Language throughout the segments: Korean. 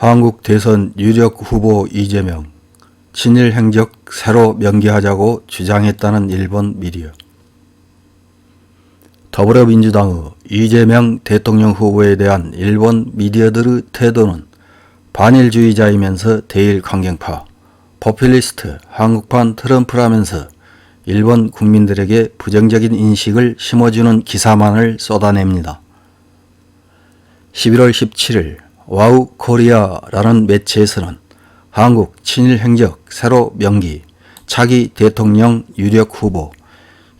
한국 대선 유력 후보 이재명, 친일 행적 새로 명기하자고 주장했다는 일본 미디어. 더불어민주당의 이재명 대통령 후보에 대한 일본 미디어들의 태도는 반일주의자이면서 대일 강경파, 포퓰리스트, 한국판 트럼프라면서 일본 국민들에게 부정적인 인식을 심어주는 기사만을 쏟아냅니다. 11월 17일 와우 코리아라는 매체에서는 한국 친일 행적 새로 명기, 차기 대통령 유력 후보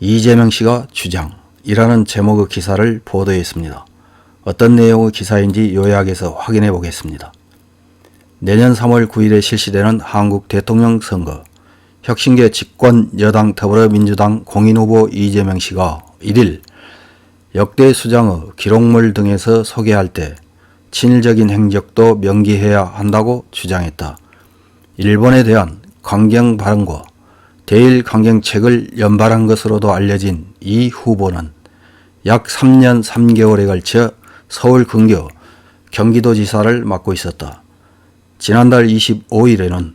이재명 씨가 주장이라는 제목의 기사를 보도했습니다. 어떤 내용의 기사인지 요약해서 확인해 보겠습니다. 내년 3월 9일에 실시되는 한국 대통령 선거, 혁신계 집권 여당 더불어민주당 공인후보 이재명 씨가 1일 역대 수장의 기록물 등에서 소개할 때 친일적인 행적도 명기해야 한다고 주장했다. 일본에 대한 강경 발언과 대일 강경책을 연발한 것으로도 알려진 이 후보는 약 3년 3개월에 걸쳐 서울 근교 경기도지사를 맡고 있었다. 지난달 25일에는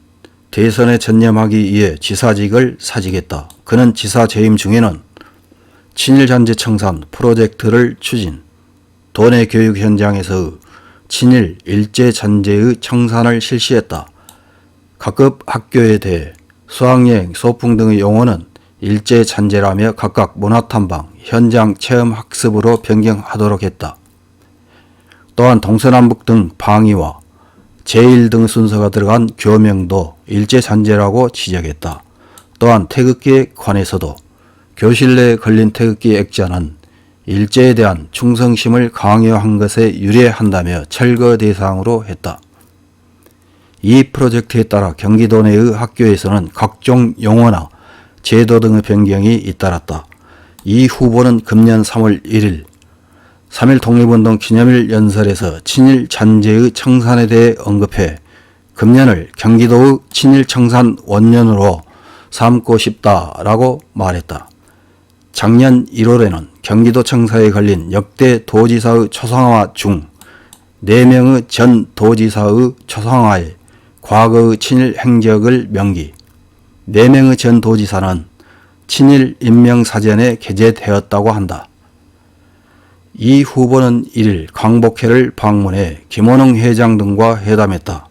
대선에 전념하기 위해 지사직을 사직했다. 그는 지사 재임 중에는 친일잔재 청산 프로젝트를 추진, 도내 교육 현장에서 친일 일제잔재의 청산을 실시했다. 각급 학교에 대해 수학여행, 소풍 등의 용어는 일제잔재라며 각각 문화탐방, 현장 체험학습으로 변경하도록 했다. 또한 동서남북 등 방위와 제1 등 순서가 들어간 교명도 일제잔재라고 지적했다. 또한 태극기에 관해서도 교실 내에 걸린 태극기 액자는 일제에 대한 충성심을 강요한 것에 유례한다며 철거 대상으로 했다. 이 프로젝트에 따라 경기도 내의 학교에서는 각종 용어나 제도 등의 변경이 잇따랐다. 이 후보는 금년 3월 1일 3.1 독립운동 기념일 연설에서 친일 잔재의 청산에 대해 언급해 금년을 경기도의 친일 청산 원년으로 삼고 싶다라고 말했다. 작년 1월에는 경기도 청사에 걸린 역대 도지사의 초상화 중 4명의 전 도지사의 초상화에 과거의 친일 행적을 명기, 4명의 전 도지사는 친일 인명사전에 게재되었다고 한다. 이 후보는 1일 강복회를 방문해 김원웅 회장 등과 회담했다.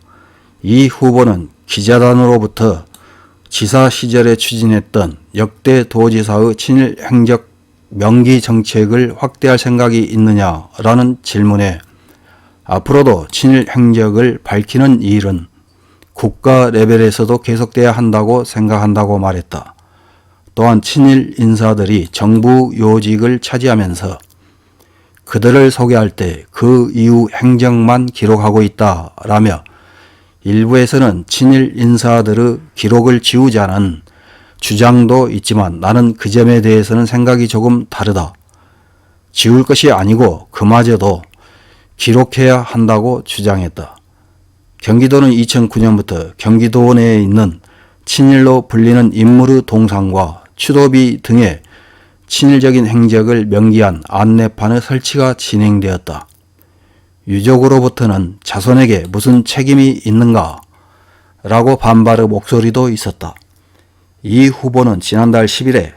이 후보는 기자단으로부터 지사 시절에 추진했던 역대 도지사의 친일 행적 명기 정책을 확대할 생각이 있느냐라는 질문에 앞으로도 친일 행적을 밝히는 일은 국가 레벨에서도 계속돼야 한다고 생각한다고 말했다. 또한 친일 인사들이 정부 요직을 차지하면서 그들을 소개할 때 그 이후 행적만 기록하고 있다라며 일부에서는 친일 인사들의 기록을 지우자는 주장도 있지만 나는 그 점에 대해서는 생각이 조금 다르다. 지울 것이 아니고 그마저도 기록해야 한다고 주장했다. 경기도는 2009년부터 경기도 내에 있는 친일로 불리는 인물의 동상과 추도비 등의 친일적인 행적을 명기한 안내판의 설치가 진행되었다. 유족으로부터는 자손에게 무슨 책임이 있는가? 라고 반발의 목소리도 있었다. 이 후보는 지난달 10일에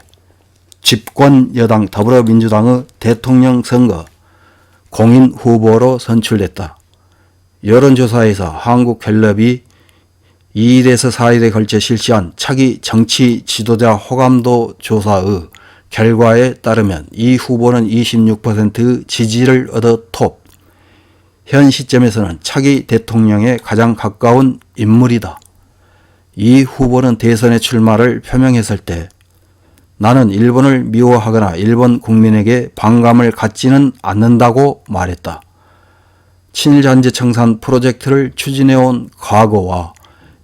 집권 여당 더불어민주당의 대통령 선거 공인 후보로 선출됐다. 여론조사에서 한국갤럽이 2일에서 4일에 걸쳐 실시한 차기 정치 지도자 호감도 조사의 결과에 따르면 이 후보는 26%의 지지를 얻어 톱. 현 시점에서는 차기 대통령에 가장 가까운 인물이다. 이 후보는 대선에 출마를 표명했을 때 나는 일본을 미워하거나 일본 국민에게 반감을 갖지는 않는다고 말했다. 친일잔재 청산 프로젝트를 추진해온 과거와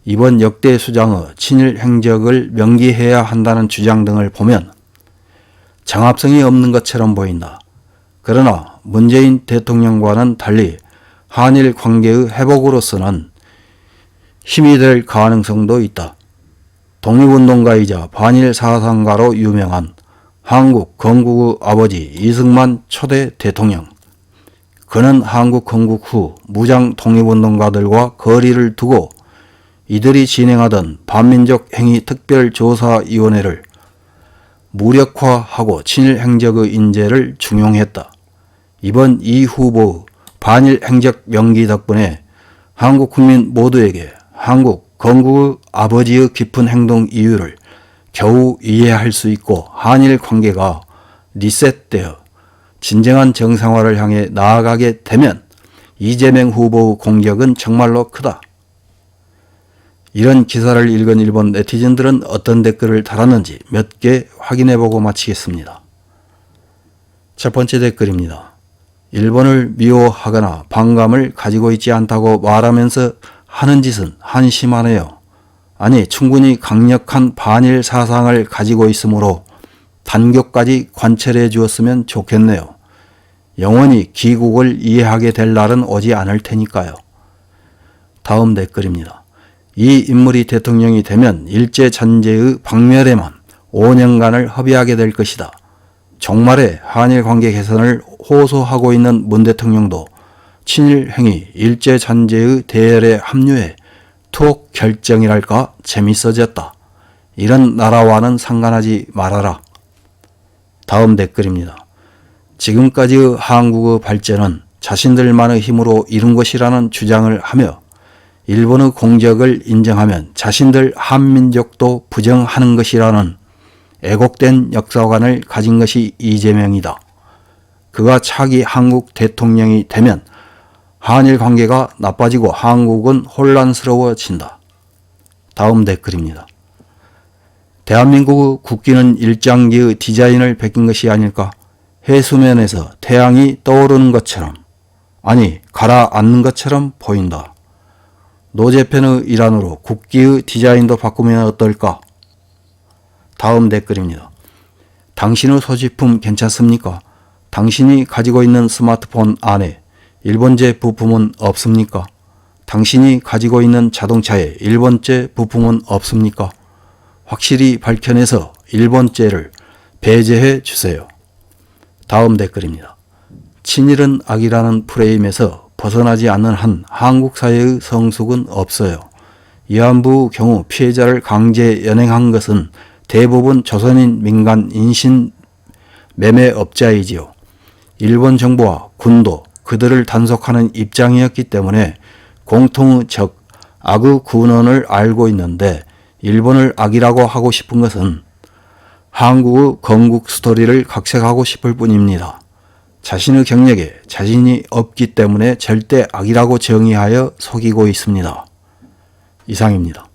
이번 역대 수장의 친일 행적을 명기해야 한다는 주장 등을 보면 정합성이 없는 것처럼 보인다. 그러나 문재인 대통령과는 달리 한일 관계의 회복으로서는 힘이 될 가능성도 있다. 독립운동가이자 반일 사상가로 유명한 한국 건국의 아버지 이승만 초대 대통령, 그는 한국 건국 후 무장 독립운동가들과 거리를 두고 이들이 진행하던 반민족 행위 특별조사위원회를 무력화하고 친일 행적의 인재를 중용했다. 이번 이 후보의 반일 행적 명기 덕분에 한국 국민 모두에게 한국 건국의 아버지의 깊은 행동 이유를 겨우 이해할 수 있고 한일 관계가 리셋되어 진정한 정상화를 향해 나아가게 되면 이재명 후보의 공격은 정말로 크다. 이런 기사를 읽은 일본 네티즌들은 어떤 댓글을 달았는지 몇 개 확인해보고 마치겠습니다. 첫 번째 댓글입니다. 일본을 미워하거나 반감을 가지고 있지 않다고 말하면서 하는 짓은 한심하네요. 아니, 충분히 강력한 반일 사상을 가지고 있으므로 단교까지 관철해 주었으면 좋겠네요. 영원히 기국을 이해하게 될 날은 오지 않을 테니까요. 다음 댓글입니다. 이 인물이 대통령이 되면 일제잔재의 박멸에만 5년간을 허비하게 될 것이다. 종말에 한일 관계 개선을 호소하고 있는 문 대통령도 친일 행위 일제잔재의 대열에 합류해 투옥 결정이랄까 재밌어졌다. 이런 나라와는 상관하지 말아라. 다음 댓글입니다. 지금까지의 한국의 발전은 자신들만의 힘으로 이룬 것이라는 주장을 하며 일본의 공적을 인정하면 자신들 한민족도 부정하는 것이라는 애곡된 역사관을 가진 것이 이재명이다. 그가 차기 한국 대통령이 되면 한일 관계가 나빠지고 한국은 혼란스러워진다. 다음 댓글입니다. 대한민국의 국기는 일장기의 디자인을 베낀 것이 아닐까? 해수면에서 태양이 떠오르는 것처럼, 아니 가라앉는 것처럼 보인다. 노재팬의 일환으로 국기의 디자인도 바꾸면 어떨까? 다음 댓글입니다. 당신의 소지품 괜찮습니까? 당신이 가지고 있는 스마트폰 안에 일본제 부품은 없습니까? 당신이 가지고 있는 자동차에 일본제 부품은 없습니까? 확실히 밝혀내서 일본제를 배제해 주세요. 다음 댓글입니다. 친일은 악이라는 프레임에서 벗어나지 않는 한 한국 사회의 성숙은 없어요. 위안부 경우 피해자를 강제 연행한 것은 대부분 조선인 민간 인신 매매업자이지요. 일본 정부와 군도 그들을 단속하는 입장이었기 때문에 공통의 적, 악의 군원을 알고 있는데 일본을 악이라고 하고 싶은 것은 한국의 건국 스토리를 각색하고 싶을 뿐입니다. 자신의 경력에 자신이 없기 때문에 절대 악이라고 정의하여 속이고 있습니다. 이상입니다.